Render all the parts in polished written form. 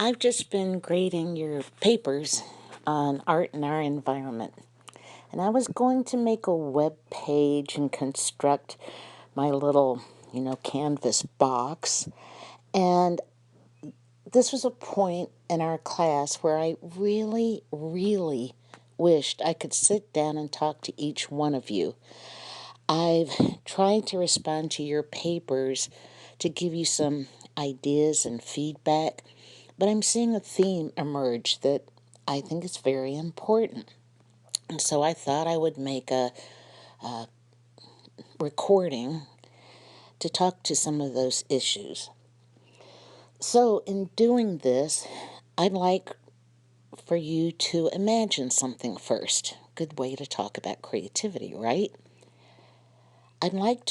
I've just been grading your papers on art and our environment. And I was going to make a web page and construct my little, canvas box. And this was a point in our class where I really, really wished I could sit down and talk to each one of you. I've tried to respond to your papers to give you some ideas and feedback, but I'm seeing a theme emerge that I think is very important. And so I thought I would make a recording to talk to some of those issues. So in doing this, I'd like for you to imagine something first. Good way to talk about creativity, right? I'd like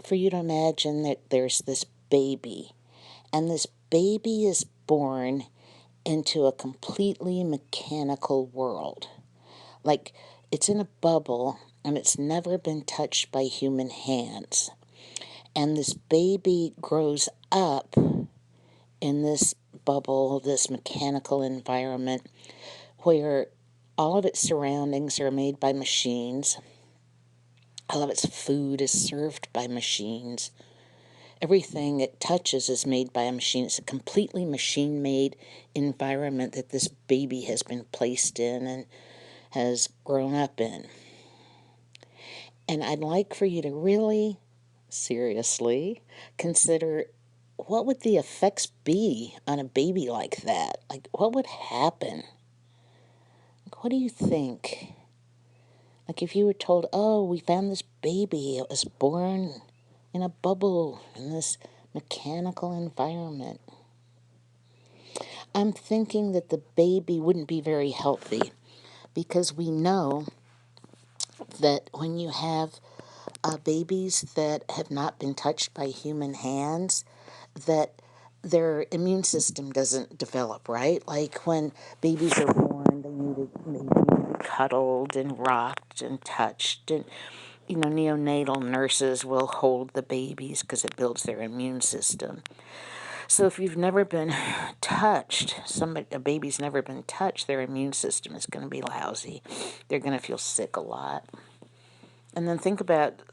for you to imagine that there's this baby, and this baby is born into a completely mechanical world. Like it's in a bubble and it's never been touched by human hands. And this baby grows up in this bubble, this mechanical environment where all of its surroundings are made by machines. All of its food is served by machines. Everything it touches is made by a machine. It's a completely machine-made environment that this baby has been placed in and has grown up in. And I'd like for you to really, seriously, consider what would the effects be on a baby like that? Like, what would happen? Like, what do you think? Like, if you were told, oh, we found this baby, it was born in a bubble in this mechanical environment. I'm thinking that the baby wouldn't be very healthy because we know that when you have babies that have not been touched by human hands, that their immune system doesn't develop, right? Like when babies are born, they need to be cuddled and rocked and touched, and neonatal nurses will hold the babies because it builds their immune system. So if you've never been touched, a baby's never been touched, their immune system is going to be lousy. They're going to feel sick a lot. And then think about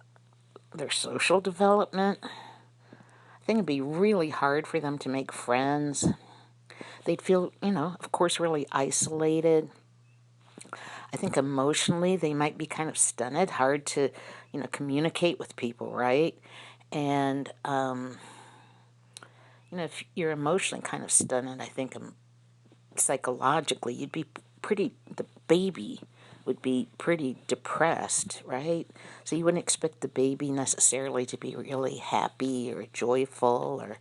their social development. I think it'd be really hard for them to make friends. They'd feel, of course, really isolated. I think emotionally they might be kind of stunted, hard to, communicate with people, right? And, if you're emotionally kind of stunted, I think psychologically the baby would be pretty depressed, right? So you wouldn't expect the baby necessarily to be really happy or joyful or,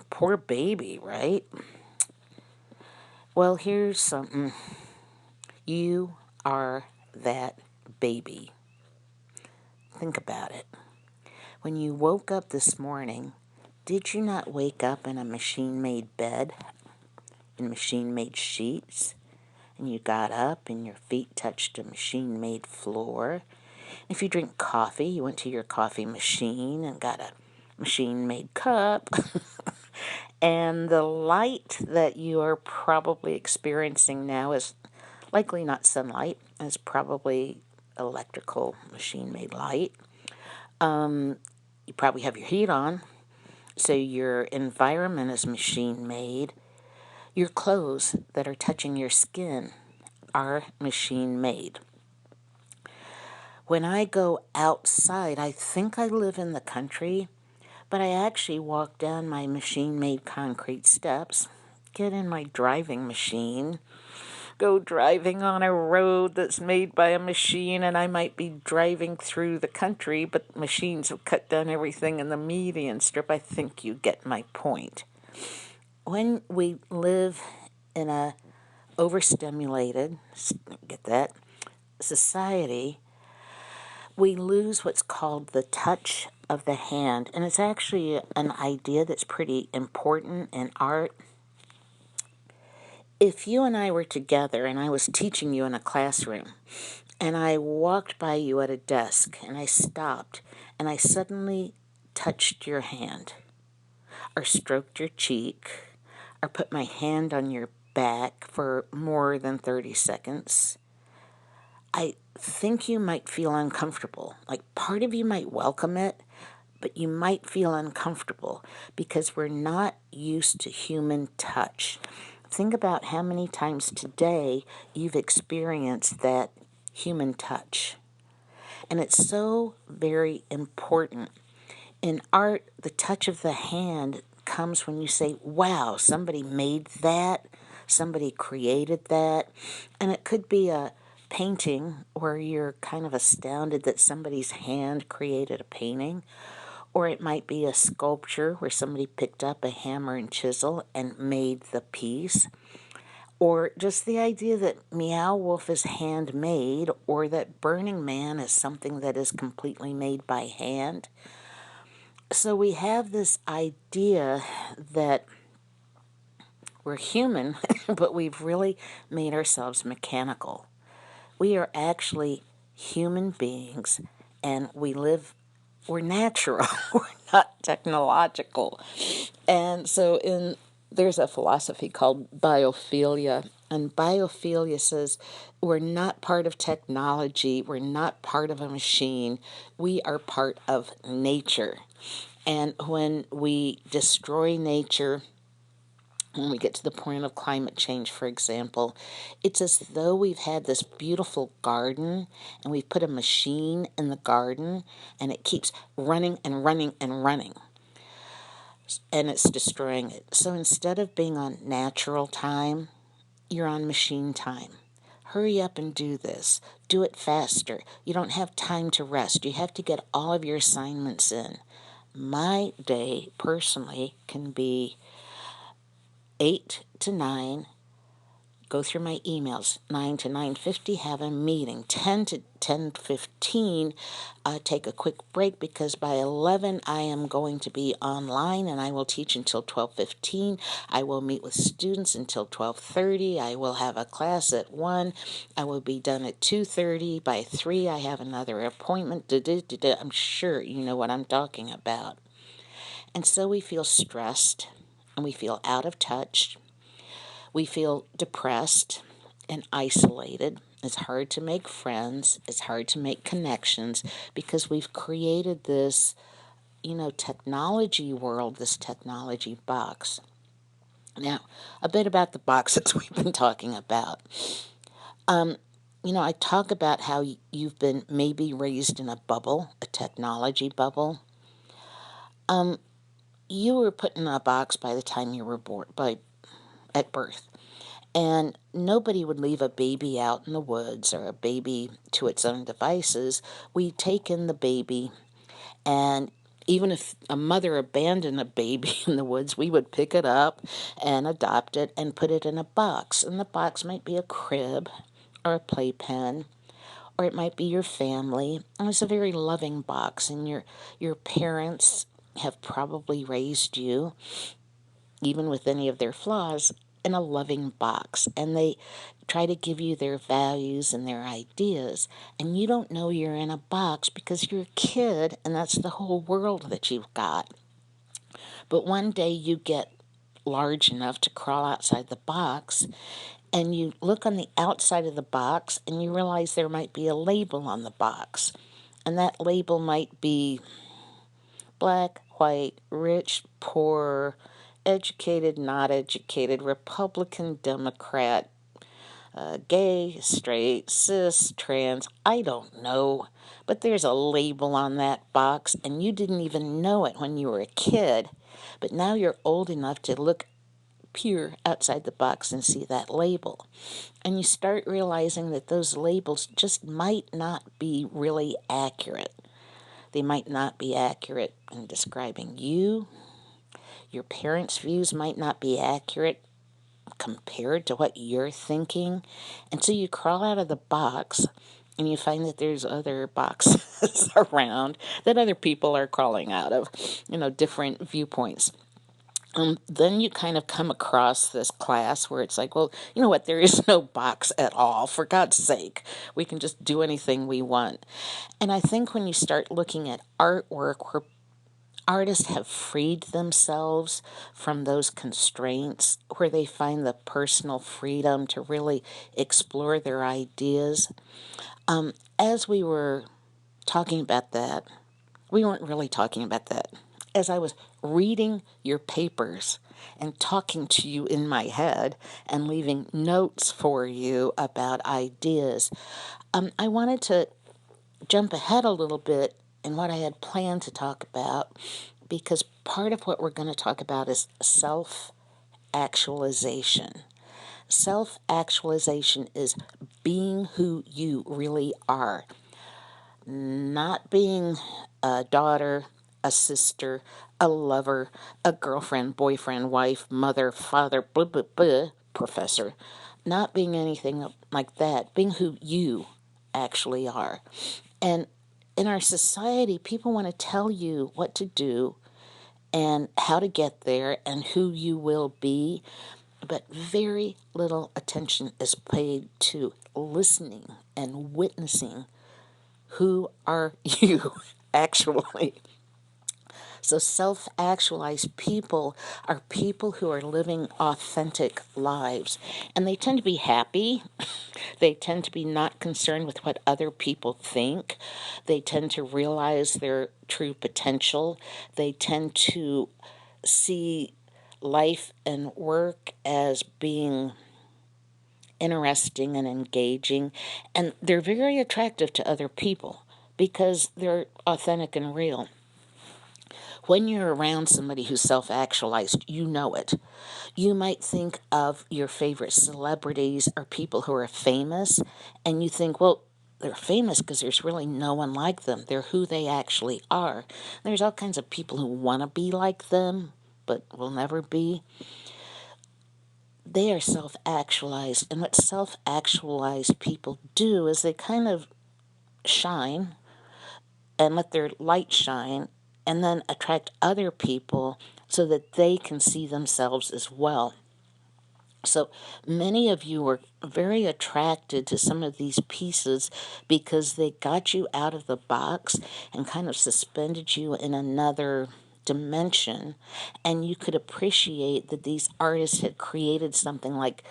poor baby, right? Well, here's something. You are that baby. Think about it. When you woke up this morning, did you not wake up in a machine-made bed, in machine-made sheets? And you got up and your feet touched a machine-made floor. If you drink coffee, you went to your coffee machine and got a machine-made cup. And the light that you are probably experiencing now is likely not sunlight. It's probably electrical machine-made light. You probably have your heat on, so your environment is machine-made. Your clothes that are touching your skin are machine-made. When I go outside, I think I live in the country, but I actually walk down my machine-made concrete steps, get in my driving machine, go driving on a road that's made by a machine, and I might be driving through the country, but machines have cut down everything in the median strip. I think you get my point. When we live in a overstimulated, get that, society, we lose what's called the touch of the hand. And it's actually an idea that's pretty important in art. If you and I were together and I was teaching you in a classroom and I walked by you at a desk and I stopped and I suddenly touched your hand, or stroked your cheek, or put my hand on your back for more than 30 seconds, I think you might feel uncomfortable. Like part of you might welcome it, but you might feel uncomfortable because we're not used to human touch. Think about how many times today you've experienced that human touch. And it's so very important. In art, the touch of the hand comes when you say, wow, somebody made that, somebody created that. And it could be a painting where you're kind of astounded that somebody's hand created a painting. Or it might be a sculpture where somebody picked up a hammer and chisel and made the piece. Or just the idea that Meow Wolf is handmade, or that Burning Man is something that is completely made by hand. So we have this idea that we're human, but we've really made ourselves mechanical. We are actually human beings, and we're natural, we're not technological. And so there's a philosophy called biophilia, and biophilia says we're not part of technology, we're not part of a machine, we are part of nature. And when we destroy nature, when we get to the point of climate change, for example, it's as though we've had this beautiful garden and we've put a machine in the garden and it keeps running and running and running, and it's destroying it. So instead of being on natural time, you're on machine time. Hurry up and do this. Do it faster. You don't have time to rest. You have to get all of your assignments in. My day, personally, can be 8 to 9, go through my emails, 9 to 9:50, have a meeting, 10 to 10:15, take a quick break because by 11 I am going to be online and I will teach until 12:15. I will meet with students until 12:30. I will have a class at 1. I will be done at 2:30. By 3 I have another appointment. I'm sure you know what I'm talking about. And so we feel stressed and we feel out of touch. We feel depressed and isolated. It's hard to make friends. It's hard to make connections because we've created this, technology world, this technology box. Now, a bit about the boxes we've been talking about. I talk about how you've been maybe raised in a bubble, a technology bubble. You were put in a box by the time you were born, at birth. And nobody would leave a baby out in the woods or a baby to its own devices. We take in the baby, and even if a mother abandoned a baby in the woods, we would pick it up and adopt it and put it in a box. And the box might be a crib or a playpen, or it might be your family. And it's a very loving box, and your parents have probably raised you, even with any of their flaws, in a loving box. And they try to give you their values and their ideas. And you don't know you're in a box because you're a kid and that's the whole world that you've got. But one day you get large enough to crawl outside the box, and you look on the outside of the box and you realize there might be a label on the box. And that label might be black, white, rich, poor, educated, not educated, Republican, Democrat, gay, straight, cis, trans, I don't know. But there's a label on that box, and you didn't even know it when you were a kid. But now you're old enough to look peer outside the box and see that label. And you start realizing that those labels just might not be really accurate. They might not be accurate in describing you. Your parents' views might not be accurate compared to what you're thinking. And so you crawl out of the box and you find that there's other boxes around that other people are crawling out of, different viewpoints. Then you kind of come across this class where it's like, well, you know what, there is no box at all, for God's sake. We can just do anything we want. And I think when you start looking at artwork where artists have freed themselves from those constraints where they find the personal freedom to really explore their ideas. As we were talking about that, we weren't really talking about that. As I was reading your papers and talking to you in my head and leaving notes for you about ideas, I wanted to jump ahead a little bit in what I had planned to talk about because part of what we're going to talk about is self actualization. Self actualization is being who you really are, not being a daughter, a sister, a lover, a girlfriend, boyfriend, wife, mother, father, blah, blah, blah, professor. Not being anything like that, being who you actually are. And in our society, people want to tell you what to do and how to get there and who you will be, but very little attention is paid to listening and witnessing who are you actually. So, self actualized people are people who are living authentic lives. And they tend to be happy. They tend to be not concerned with what other people think. They tend to realize their true potential. They tend to see life and work as being interesting and engaging. And they're very attractive to other people because they're authentic and real. When you're around somebody who's self actualized, you know it. You might think of your favorite celebrities or people who are famous, and you think, well, they're famous because there's really no one like them. They're who they actually are. There's all kinds of people who want to be like them, but will never be. They are self actualized, and what self actualized people do is they kind of shine and let their light shine and then attract other people so that they can see themselves as well. So many of you were very attracted to some of these pieces because they got you out of the box and kind of suspended you in another dimension, and you could appreciate that these artists had created something like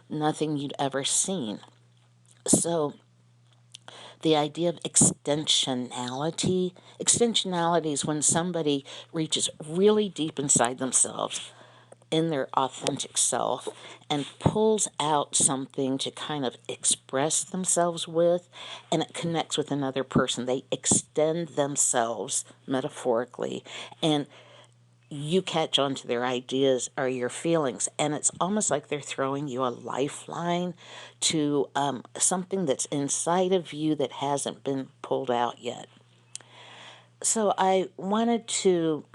nothing you'd ever seen. So the idea of extensionality is when somebody reaches really deep inside themselves in their authentic self and pulls out something to kind of express themselves with, and it connects with another person. They extend themselves metaphorically, and you catch on to their ideas or your feelings, and it's almost like they're throwing you a lifeline to something that's inside of you that hasn't been pulled out yet. So I wanted to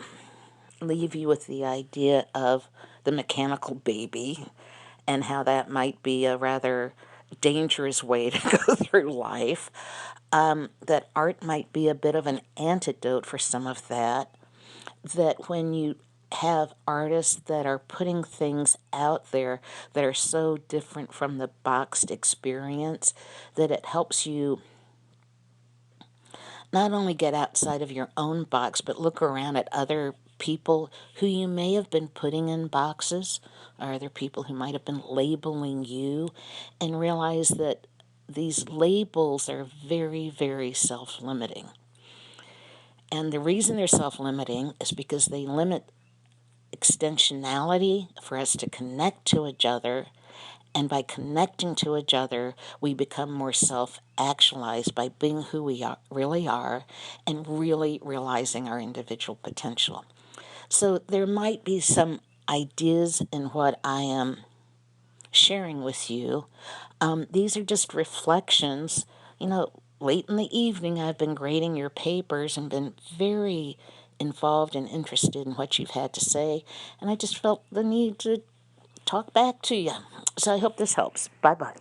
leave you with the idea of the mechanical baby and how that might be a rather dangerous way to go through life. That art might be a bit of an antidote for some of that. That when you have artists that are putting things out there that are so different from the boxed experience, that it helps you not only get outside of your own box, but look around at other people who you may have been putting in boxes, or other people who might have been labeling you, and realize that these labels are very, very self limiting. And the reason they're self limiting is because they limit extensionality for us to connect to each other. And by connecting to each other, we become more self actualized by being who we really are and really realizing our individual potential. So there might be some ideas in what I am sharing with you. These are just reflections. Late in the evening, I've been grading your papers and been very involved and interested in what you've had to say, and I just felt the need to talk back to you. So I hope this helps. Bye bye.